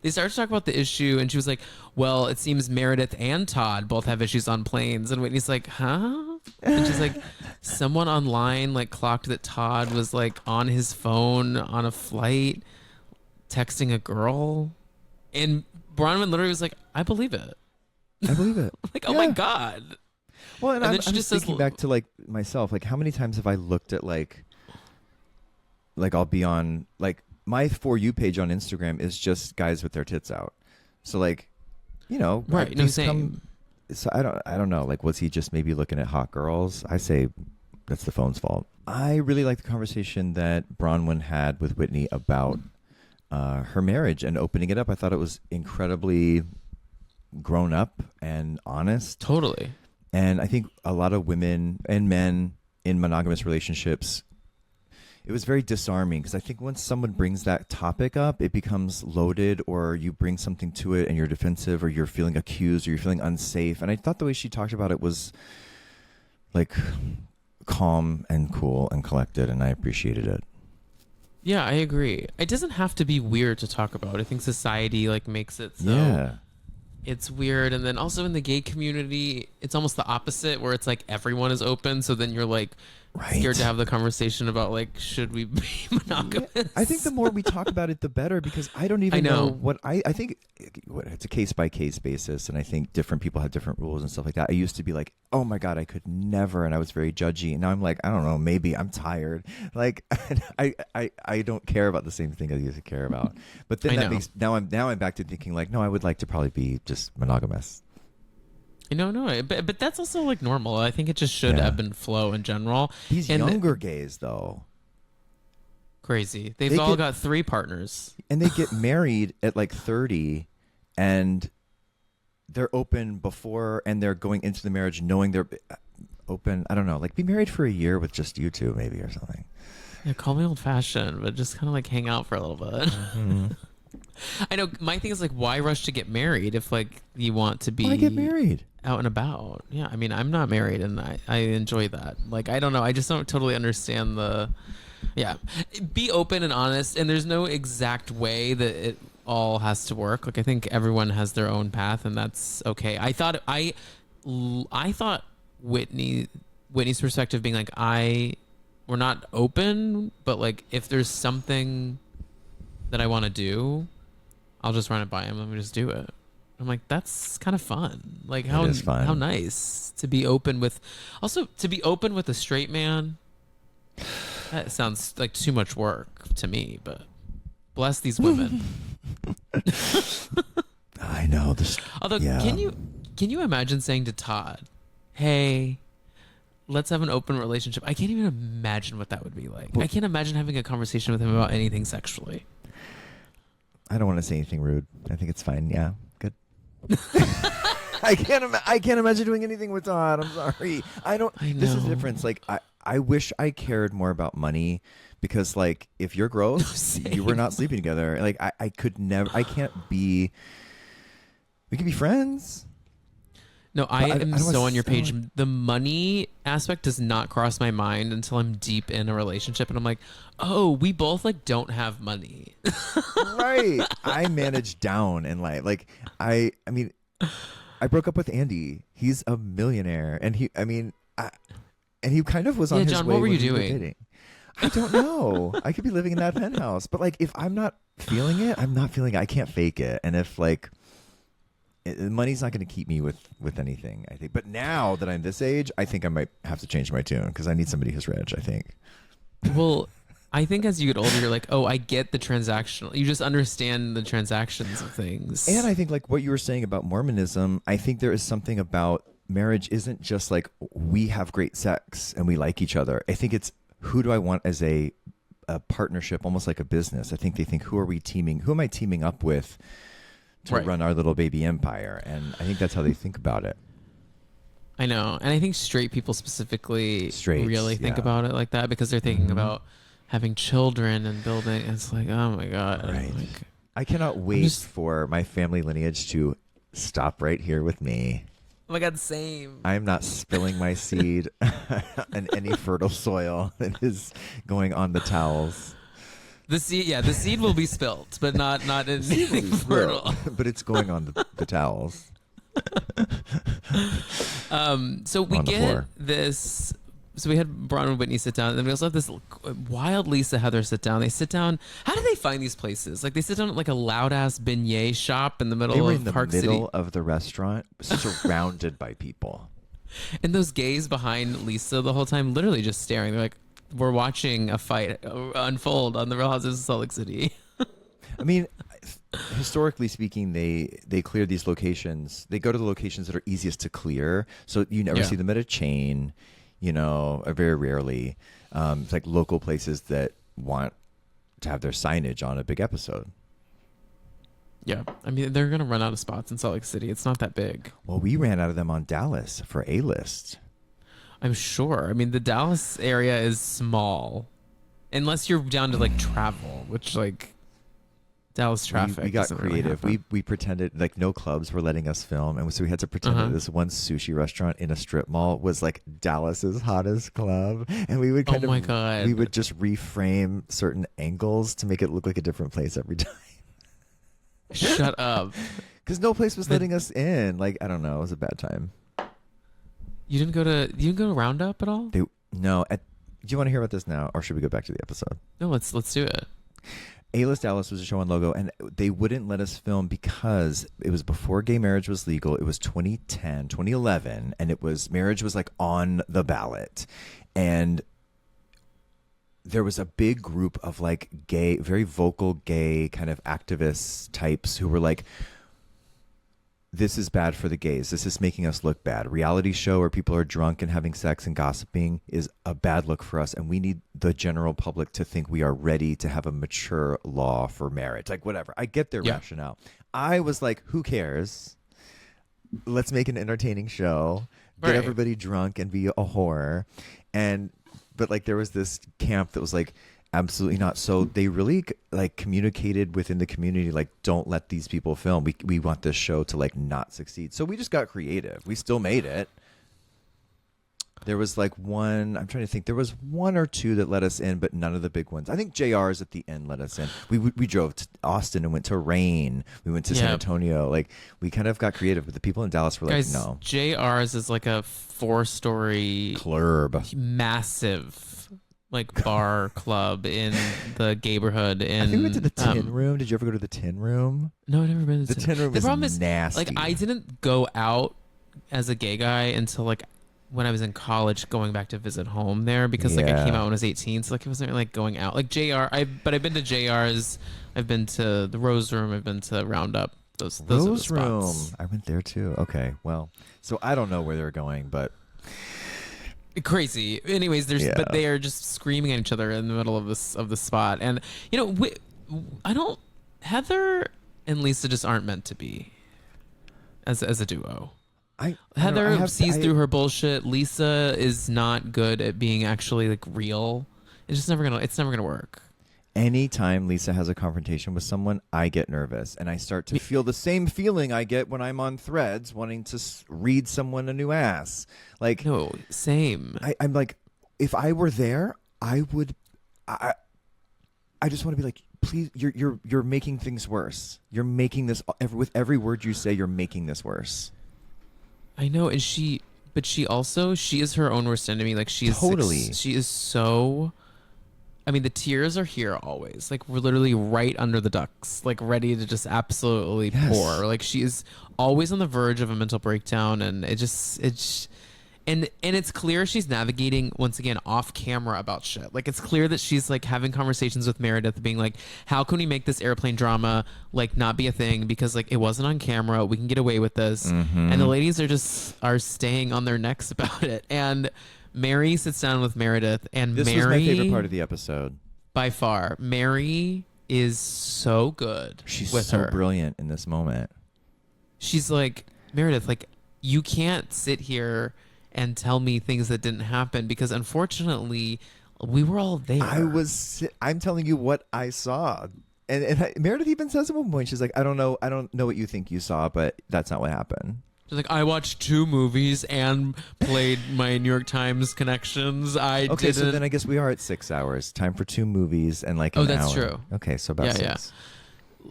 they started to talk about the issue and she was like, well, it seems Meredith and Todd both have issues on planes. And Whitney's like, huh? And she's like, someone online like clocked that Todd was like on his phone on a flight texting a girl. And Bronwyn literally was like, I believe it. Like, oh my God. Well, and I'm just thinking back to like myself, like how many times have I looked at like I'll be on like my For You page on Instagram is just guys with their tits out. So like, you know, right? No, same. So I don't know. Like, was he just maybe looking at hot girls? I say that's the phone's fault. I really like the conversation that Bronwyn had with Whitney about her marriage and opening it up. I thought it was incredibly grown up and honest. Totally. And I think a lot of women and men in monogamous relationships, it was very disarming because I think once someone brings that topic up, it becomes loaded, or you bring something to it and you're defensive, or you're feeling accused, or you're feeling unsafe. And I thought the way she talked about it was like calm and cool and collected, and I appreciated it. Yeah, I agree. It doesn't have to be weird to talk about. I think society like makes it so it's weird. And then also in the gay community, it's almost the opposite, where it's like everyone is open. So then you're like scared to have the conversation about like, should we be monogamous? Yeah, I think the more we talk about it, the better, because I don't even know what I think it's a case by case basis. And I think different people have different rules and stuff like that. I used to be like, oh my God, I could never. And I was very judgy. And now I'm like, I don't know, maybe I'm tired. Like I don't care about the same thing I used to care about. But then now I'm back to thinking like, no, I would like to probably be just monogamous. No, but that's also like normal. I think it just should ebb and flow in general. These younger gays, though, crazy. They've all got 3 partners, and they get married at like 30, and they're open before, and they're going into the marriage knowing they're open. I don't know, like be married for a year with just you two, maybe, or something. Yeah, call me old fashioned, but just kind of like hang out for a little bit. Mm-hmm. I know my thing is like, why rush to get married if like you want to be? Why get married? Out and about. Yeah, I mean, I'm not married, and I enjoy that. Like, I don't know, I just don't totally understand be open and honest, and there's no exact way that it all has to work. Like, I think everyone has their own path, and that's okay. I thought Whitney's perspective being like, we're not open, but like if there's something that I want to do, I'll just run it by him and we just do it. I'm like, that's kind of fun. Like how nice to be open with a straight man. That sounds like too much work to me, but bless these women. I know this. Although, can you imagine saying to Todd, "Hey, let's have an open relationship"? I can't even imagine what that would be like. I can't imagine having a conversation with him about anything sexually. I don't want to say anything rude. I think it's fine. Yeah, good. I can't imagine doing anything with Todd. I'm sorry. This is the difference. Like I wish I cared more about money, because like if you're gross, you were not sleeping together. Like I could never. I can't be. We can be friends. No, I am so on your page. The money aspect does not cross my mind until I'm deep in a relationship, and I'm like, oh, we both like don't have money. Right. I manage down in life. Like I mean, I broke up with Andy. He's a millionaire, and he kind of was on his John, way. What were you we doing? Dating. I don't know. I could be living in that penthouse, but like if I'm not feeling it, I'm not feeling it. I can't fake it, and if like. Money's not going to keep me with anything, I think. But now that I'm this age, I think I might have to change my tune, because I need somebody who's rich, I think. Well, I think as you get older, you're like, oh, I get the transactional. You just understand the transactions of things. And I think like what you were saying about Mormonism, I think there is something about marriage isn't just like we have great sex and we like each other. I think it's who do I want as a partnership, almost like a business. I think they think, who am I teaming up with to run our little baby empire? And I think that's how they think about it. I know. And I think straight people specifically really think about it like that, because they're thinking about having children and building. It's like, oh my God. Right. I cannot wait for my family lineage to stop right here with me. Oh my God, same. I'm not spilling my seed on any fertile soil that is going on the towels. The seed will be spilt, but not in anything fertile. But it's going on the towels. So we get this. So we had Braun and Whitney sit down, and then we also have this wild Lisa Heather sit down. They sit down. How do they find these places? Like they sit down at like a loud ass beignet shop in the middle of Park City. They were in the middle of the restaurant, surrounded by people. And those gays behind Lisa the whole time, literally just staring. They're like, we're watching a fight unfold on the Real Houses of Salt Lake City. I mean, historically speaking, they clear these locations. They go to the locations that are easiest to clear. So you never see them at a chain, very rarely. It's like local places that want to have their signage on a big episode. Yeah. I mean, they're going to run out of spots in Salt Lake City. It's not that big. Well, we ran out of them on Dallas for A-List. I'm sure. I mean, the Dallas area is small, unless you're down to like travel, which like Dallas traffic. We got creative. We pretended like no clubs were letting us film, and so we had to pretend that this one sushi restaurant in a strip mall was like Dallas's hottest club, and we would we would just reframe certain angles to make it look like a different place every time. Shut up. Because no place was letting us in. Like, I don't know. It was a bad time. You didn't go to Roundup at all? you want to hear about this now, or should we go back to the episode? No, let's do it. A-List Alice was a show on Logo, and they wouldn't let us film because it was before gay marriage was legal. It was 2011, and marriage was like on the ballot. And there was a big group of like gay, very vocal gay kind of activist types who were like, this is bad for the gays. This is making us look bad. Reality show where people are drunk and having sex and gossiping is a bad look for us. And we need the general public to think we are ready to have a mature law for marriage. Like, whatever. I get their rationale. I was like, who cares? Let's make an entertaining show. Get everybody drunk and be a whore. But like there was this camp that was like, absolutely not. So they really like communicated within the community, like, don't let these people film. We want this show to like not succeed. So we just got creative. We still made it. There was like I'm trying to think. There was one or two that let us in, but none of the big ones. I think JR's at the end let us in. We drove to Austin and went to Rain. We went to San Antonio. Like we kind of got creative, but the people in Dallas were Guys, like, no. JR's is like a 4-story club, massive like bar club in the neighborhood. I think we went to the Tin Room. Did you ever go to the Tin Room? No, I've never been to the Tin Room. The problem is nasty. Like I didn't go out as a gay guy until like when I was in college, going back to visit home there because like I came out when I was 18, so like it wasn't like going out. Like but I've been to JR's. I've been to the Rose Room. I've been to Roundup. Those Rose are the Room. spots. I went there too. Okay, well, so I don't know where they're going, but. Crazy. Anyways, but they are just screaming at each other in the middle of the spot, and you know, Heather and Lisa just aren't meant to be as a duo. Heather sees through her bullshit. Lisa is not good at being actually like real. It's never gonna work. Anytime Lisa has a confrontation with someone, I get nervous and I start to feel the same feeling I get when I'm on Threads wanting to read someone a new ass. Like, no, same. I'm like, if I were there, I would. I just want to be like, please, you're making things worse. You're making this with every word you say. You're making this worse. I know, and she is her own worst enemy. Like she is so. I mean, the tears are here always. Like we're literally right under the ducts, like ready to just absolutely pour. Like she is always on the verge of a mental breakdown, and and it's clear she's navigating once again off camera about shit. Like it's clear that she's like having conversations with Meredith, being like, "How can we make this airplane drama like not be a thing? Because like it wasn't on camera, we can get away with this." Mm-hmm. And the ladies are staying on their necks about it, and. Mary sits down with Meredith, and this was my favorite part of the episode. By far. Mary is so good. She's with so her. Brilliant in this moment. She's like, Meredith, like, you can't sit here and tell me things that didn't happen because unfortunately we were all there. I'm telling you what I saw. And Meredith even says at one point, she's like, I don't know what you think you saw, but that's not what happened. She's like, I watched 2 movies and played my New York Times connections. Okay, so then I guess we are at 6 hours. Time for 2 movies and like an hour. Oh, that's true. Okay, so about 6. Yeah.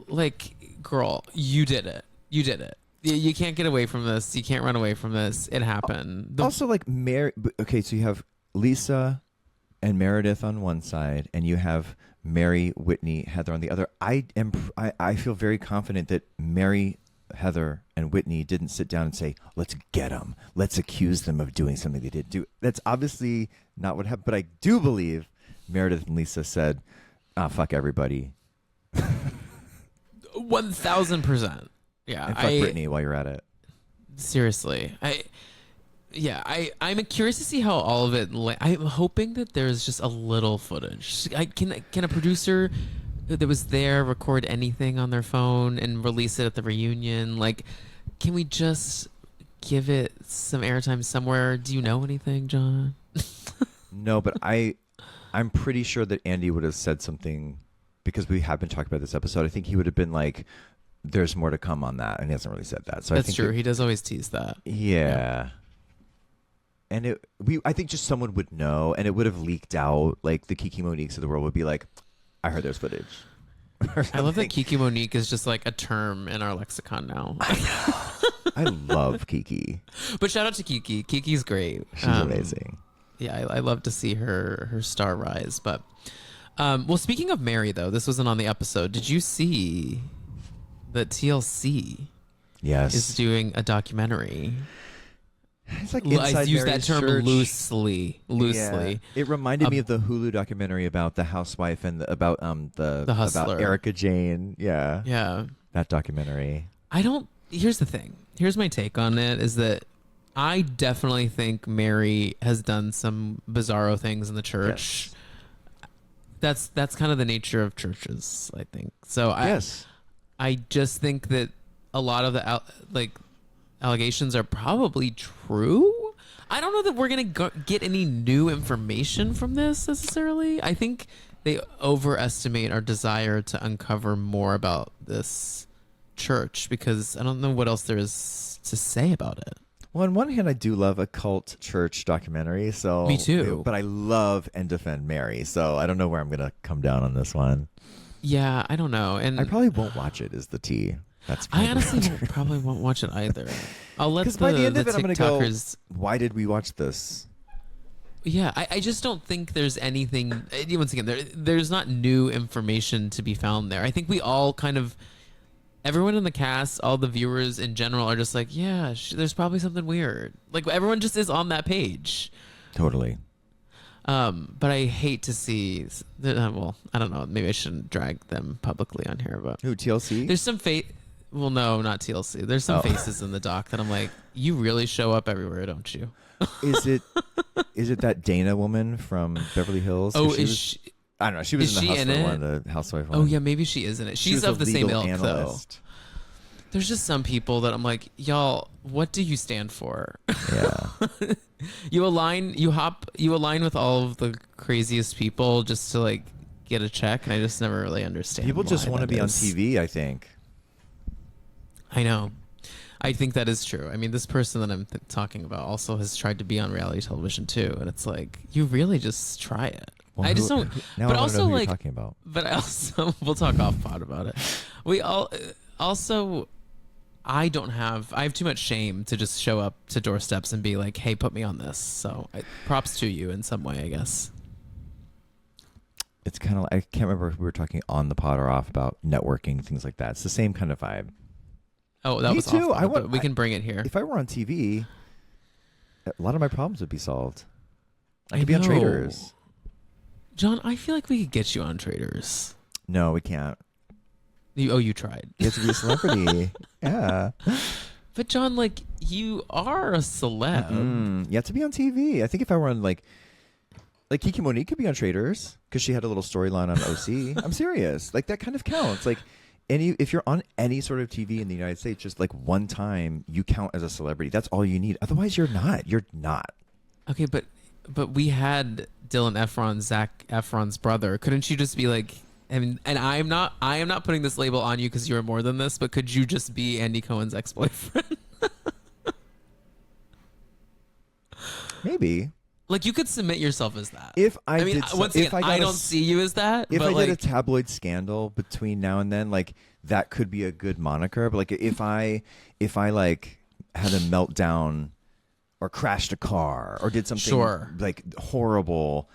Like, girl, you did it. You did it. You can't get away from this. You can't run away from this. It happened. Also, like, okay, so you have Lisa and Meredith on one side, and you have Mary, Whitney, Heather on the other. I feel very confident that Mary, Heather, and Whitney didn't sit down and say, let's get them. Let's accuse them of doing something they didn't do. That's obviously not what happened. But I do believe Meredith and Lisa said, fuck everybody. 1000%. Yeah. And fuck Brittany while you're at it. Seriously. I'm curious to see how all of it... I'm hoping that there's just a little footage. Can a producer... that was there record anything on their phone and release it at the reunion? Like, can we just give it some airtime somewhere? Do you know anything, John? No, but I'm pretty sure that Andy would have said something because we have been talking about this episode. I think he would have been like, there's more to come on that, and he hasn't really said that. So that's I think true. He does always tease that. Yeah. And I think just someone would know, and it would have leaked out. Like the Kiki Moniques of the world would be like, I heard there's footage. I love that Kiki Monique is just like a term in our lexicon now. I love Kiki. But shout out to Kiki. Kiki's great. She's amazing. I love to see her star rise. But well, speaking of Mary, though, this wasn't on the episode. Did you see that TLC is doing a documentary? It's like Inside I use that Mary's term Church. loosely. Yeah. It reminded me of the Hulu documentary about the housewife and about the hustler. about Erica Jane. Yeah. Yeah. That documentary. Here's the thing. Here's my take on it is that I definitely think Mary has done some bizarro things in the church. Yes. That's kind of the nature of churches, I think. So I just think that a lot of the allegations are probably true. I don't know that we're going to get any new information from this necessarily. I think they overestimate our desire to uncover more about this church because I don't know what else there is to say about it. Well, on one hand, I do love a cult church documentary. So me too. But I love and defend Mary. So I don't know where I'm going to come down on this one. Yeah, I don't know. And I probably won't watch it is the tea. I honestly probably won't watch it either. I'll let by the end of it, I'm going to go, why did we watch this? Yeah, I just don't think there's anything. Once again, there's not new information to be found there. I think we all kind of, everyone in the cast, all the viewers in general are just like, yeah, there's probably something weird. Like everyone just is on that page. Totally. But I hate to see. Well, I don't know. Maybe I shouldn't drag them publicly on here. But who, TLC? There's some Well, no, not TLC. There's some faces in the doc that I'm like, you really show up everywhere, don't you? Is it that Dana woman from Beverly Hills? Oh, she? I don't know. She was in the Hustler one, the housewife one. Oh, yeah, maybe she is in it. She's of the same ilk, analyst. though. There's just some people that I'm like, y'all, what do you stand for? Yeah. You align with all of the craziest people just to like get a check, and I just never really understand. People just want to be on TV, I think. I know. I think that is true. I mean, this person that I'm talking about also has tried to be on reality television too, and it's like you really just try it. Well, I just don't. Now but I also, know who like, you're talking about. But also, we'll talk off pod about it. We all also. I have too much shame to just show up to doorsteps and be like, hey, put me on this. So props to you in some way, I guess. It's kind of like, I can't remember if we were talking on the pod or off about networking, things like that. It's the same kind of vibe. Oh, that was too. We can bring it here. If I were on TV, a lot of my problems would be solved. I could be on Traders. John, I feel like we could get you on Traders. No, we can't. You tried. You have to be a celebrity. Yeah. But John, like, you are a celeb. You have to be on TV. I think if I were on like Kiki Monique could be on Traders because she had a little storyline on OC. I'm serious. Like that kind of counts. Like if you're on any sort of TV in the United States, just like one time you count as a celebrity. That's all you need. Otherwise, you're not. You're not. Okay, but we had Dylan Efron, Zac Efron's brother. Couldn't you just be like? I mean, and I am not putting this label on you because you are more than this, but could you just be Andy Cohen's ex-boyfriend? Maybe. Like you could submit yourself as that. I don't see you as that. If I did a tabloid scandal between now and then, like that could be a good moniker. But like if I like had a meltdown or crashed a car or did something like horrible,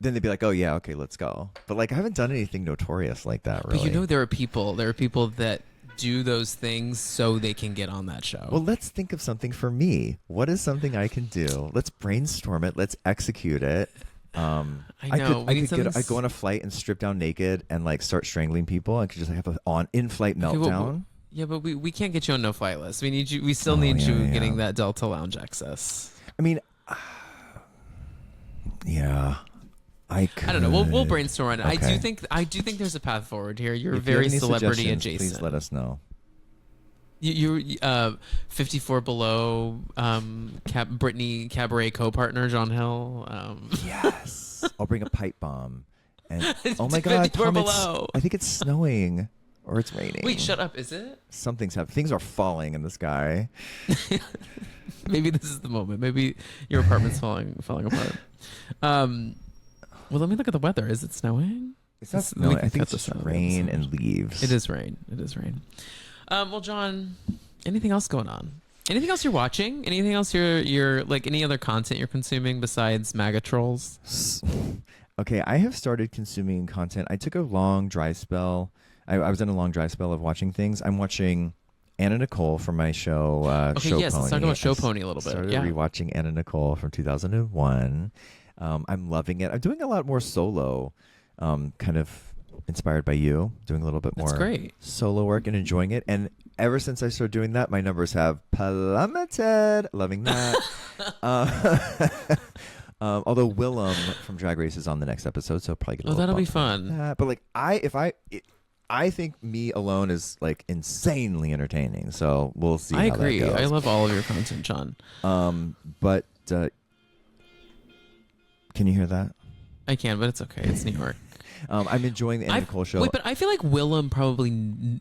then they'd be like, oh yeah, okay, let's go. But like I haven't done anything notorious like that, really. But you know there are people that do those things so they can get on that show. Well, let's think of something for me. What is something I can do? Let's brainstorm it. Let's execute it. I know. I'd go on a flight and strip down naked and like start strangling people. I could just have an in-flight meltdown. Yeah, but we can't get you on no flight list. We need you. We still need you getting that Delta Lounge access. I mean, yeah. I don't know. We'll brainstorm on it. Okay. I do think there's a path forward here. You're very celebrity adjacent. Please let us know. You're 54 Below, Britney Cabaret co-partner John Hill. Yes, I'll bring a pipe bomb. And oh my God, Tom, I think it's snowing or it's raining. Wait, shut up! Is it? Something's happening. Things are falling in the sky. Maybe this is the moment. Maybe your apartment's falling apart. Well, let me look at the weather. Is it snowing? It's not snowing. I think it's just rain and leaves. It is rain. Well, John, anything else going on? Anything else you're watching? Anything else you're like any other content you're consuming besides MAGA trolls? Okay, I have started consuming content. I took a long dry spell. I was in a long dry spell of watching things. I'm watching Anna Nicole from my show. Okay, Show yes, Pony. let's talk about Show Pony a little bit. Started rewatching Anna Nicole from 2001. I'm loving it. I'm doing a lot more solo, kind of inspired by you. Doing a little bit more solo work and enjoying it. And ever since I started doing that, my numbers have plummeted. Loving that. Although Willem from Drag Race is on the next episode, so I'll probably get a little that'll be bump fun. on that. But like I think me alone is like insanely entertaining. So we'll see. I how agree. That goes. I love all of your content, John. But can you hear that? I can, but it's okay. It's New York. I'm enjoying the Anna Nicole show. Wait, but I feel like Willem probably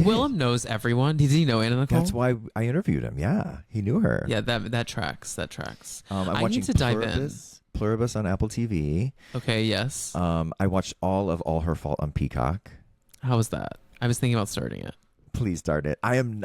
Willem knows everyone. Did he know Anna Nicole? That's why I interviewed him. Yeah, he knew her. Yeah, that tracks. That tracks. I'm I watching need to dive in. Pluribus on Apple TV. Okay. Yes. I watched All Her Fault on Peacock. How was that? I was thinking about starting it. Please start it. I am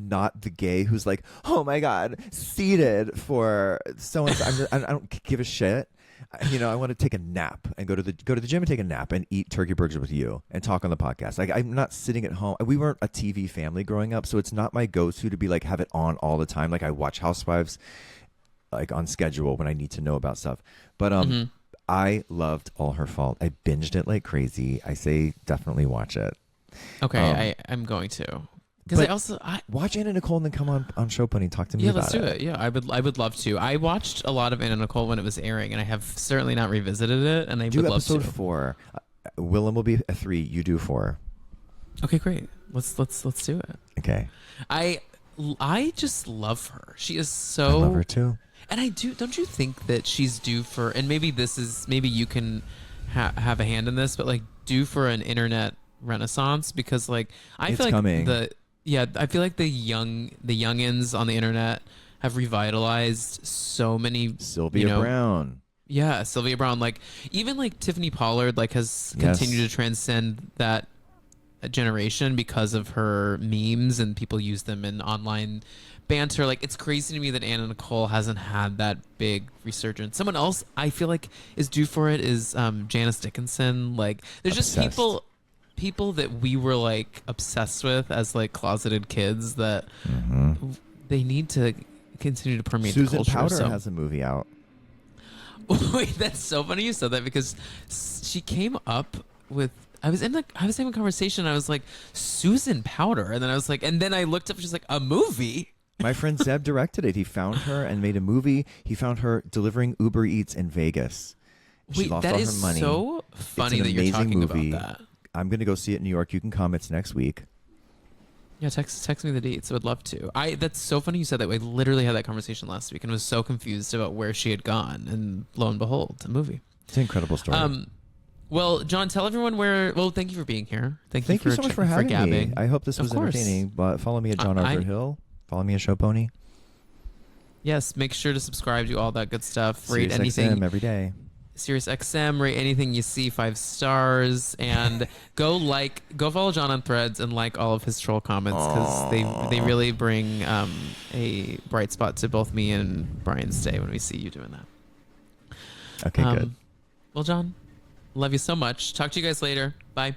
not the gay who's like, oh my god, seated for so and so. I don't give a shit. I want to take a nap and go to the gym and take a nap and eat turkey burgers with you and talk on the podcast. Like, I'm not sitting at home. We weren't a TV family growing up, so it's not my go-to to be like have it on all the time. Like, I watch Housewives like on schedule when I need to know about stuff. But I loved All Her Fault. I binged it like crazy. I say definitely watch it. Okay, I'm going to. Because I watch Anna Nicole and then come on Show Pony and talk to me about it. Yeah, let's do it. Yeah, I would love to. I watched a lot of Anna Nicole when it was airing, and I have certainly not revisited it. And I would love to. Do episode 4. Willem will be a 3. You do 4. Okay, great. Let's do it. Okay. I just love her. She is so. I love her too. And I do. Don't you think that she's due for? And maybe maybe you can have a hand in this, but like due for an internet renaissance, because like I feel like coming. I feel like the youngins on the internet have revitalized so many. Sylvia Brown. Yeah, Sylvia Brown. Like even like Tiffany Pollard, like has continued to transcend that generation because of her memes and people use them in online banter. Like it's crazy to me that Anna Nicole hasn't had that big resurgence. Someone else I feel like is due for it is Janice Dickinson. Like there's Obsessed. just people that we were like obsessed with as like closeted kids that they need to continue to permeate the culture. Susan Powter has a movie out. Wait, that's so funny you said that, because she came up with I was having a conversation and I was like, Susan Powter, and then I was like, and then I looked up and she's like, a movie? My friend Zeb directed it. He found her and made a movie. He found her delivering Uber Eats in Vegas. She lost all her money. So funny that you're talking about that. I'm going to go see it in New York. You can come. It's next week. Yeah, text me the dates. I would love to. That's so funny you said that. I literally had that conversation last week and was so confused about where she had gone. And lo and behold, a movie. It's an incredible story. Well, John, tell everyone where. Well, thank you for being here. Thank you so much for having me. I hope this was Of course. entertaining. But follow me at John Arthur Hill. Follow me at Show Pony. Yes, make sure to subscribe, do all that good stuff. Rate Sirius anything XM every day. Sirius XM, rate anything you see 5 stars, and go follow John on Threads and like all of his troll comments, because they really bring a bright spot to both me and Brian's day when we see you doing that. Okay, good. Well, John, love you so much. Talk to you guys later. Bye.